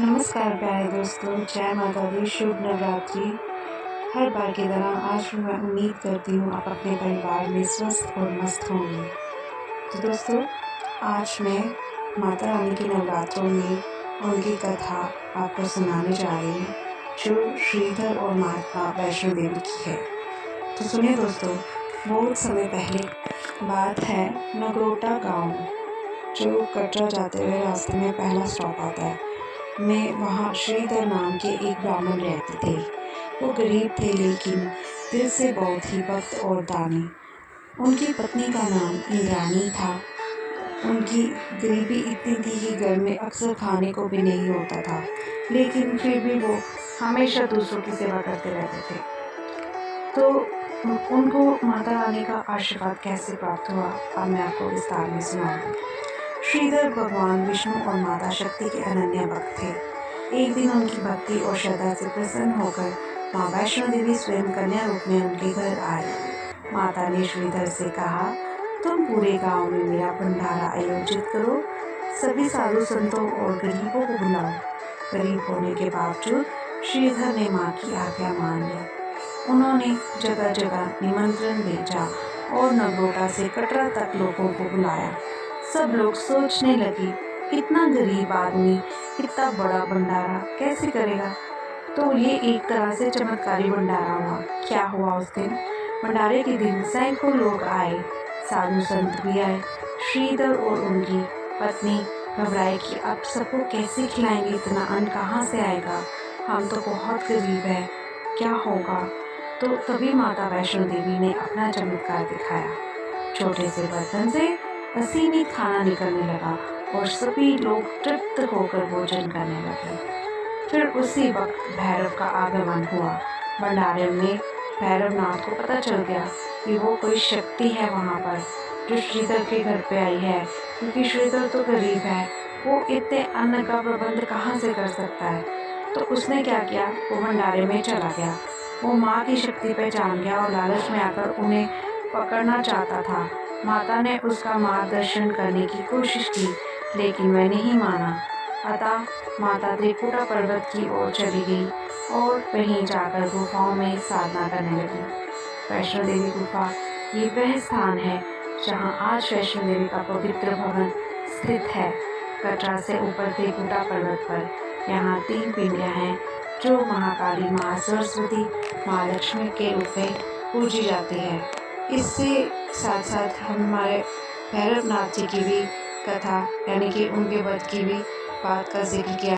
नमस्कार प्यारे दोस्तों, जय माता दी, शुभ नवरात्रि। हर बार की तरह आज भी मैं उम्मीद करती हूँ आप अपने परिवार में स्वस्थ और मस्त होंगे। तो दोस्तों, आज मैं माता रानी के नवरात्रों में उनकी कथा आपको सुनाने जा रही हूँ, जो श्रीधर और माता वैष्णो देवी की है। तो सुनिए दोस्तों, बहुत समय पहले बात है, नगरोटा गांव जो कटरा जाते हुए रास्ते में पहला स्टॉप आता है, में वहाँ श्रीधर नाम के एक ब्राह्मण रहते थे। वो गरीब थे लेकिन दिल से बहुत ही भक्त और दानी। उनकी पत्नी का नाम इंद्राणी था। उनकी गरीबी इतनी थी कि घर में अक्सर खाने को भी नहीं होता था, लेकिन फिर भी वो हमेशा दूसरों की सेवा करते रहते थे। तो उनको माता रानी का आशीर्वाद कैसे प्राप्त हुआ, अब मैं आपको विस्तार में सुनाऊंगी। श्रीधर भगवान विष्णु और माता शक्ति के अनन्य भक्त थे। एक दिन उनकी भक्ति और श्रद्धा से प्रसन्न होकर माँ वैष्णो देवी स्वयं कन्या रूप में उनके घर आए। माता ने श्रीधर से कहा, तुम पूरे गांव में मेरा भंडारा आयोजित करो, सभी साधु संतों और गरीबों को बुलाओ। गरीब होने के बावजूद श्रीधर ने माँ की आज्ञा मान ली। उन्होंने जगह जगह निमंत्रण भेजा और नगरोटा से कटरा तक लोगों को बुलाया। सब लोग सोचने लगे, इतना गरीब आदमी इतना बड़ा भंडारा कैसे करेगा। तो ये एक तरह से चमत्कारी भंडारा हुआ। क्या हुआ उस दिन? भंडारे के दिन सैकड़ों लोग आए, साधु संत भी आए। श्रीधर और उनकी पत्नी घबराए कि अब सबको कैसे खिलाएंगे, इतना अन्न कहाँ से आएगा, हम तो बहुत गरीब हैं, क्या होगा। तो तभी माता वैष्णो देवी ने अपना चमत्कार दिखाया। छोटे से बर्तन से असीमित खाना निकलने लगा और सभी लोग तृप्त होकर भोजन करने लगे। फिर उसी वक्त भैरव का आगमन हुआ। भंडारे में भैरवनाथ को पता चल गया कि वो कोई शक्ति है वहाँ पर, जो श्रीधर के घर पे आई है, क्योंकि श्रीधर तो गरीब है, वो इतने अन्न का प्रबंध कहाँ से कर सकता है। तो उसने क्या किया, वो भंडारे में चला गया। वो माँ की शक्ति पहचान गया और लालच में आकर उन्हें पकड़ना चाहता था। माता ने उसका मार्गदर्शन करने की कोशिश की, लेकिन वह नहीं माना। अतः माता त्रिकुटा पर्वत की ओर चली गई और वहीं जाकर गुफाओं में साधना करने लगी। वैष्णो देवी गुफा ये वह स्थान है जहाँ आज वैष्णो देवी का पवित्र भवन स्थित है। कटरा से ऊपर त्रिकुटा पर्वत पर यहाँ 3 पिंडियाँ हैं, जो महाकाली, माँ सरस्वती, माँ लक्ष्मी के रूप में पूजी जाती है। इससे साथ साथ हमारे भैरवनाथ जी की भी कथा, यानी कि उनके वध की भी बात का जिक्र किया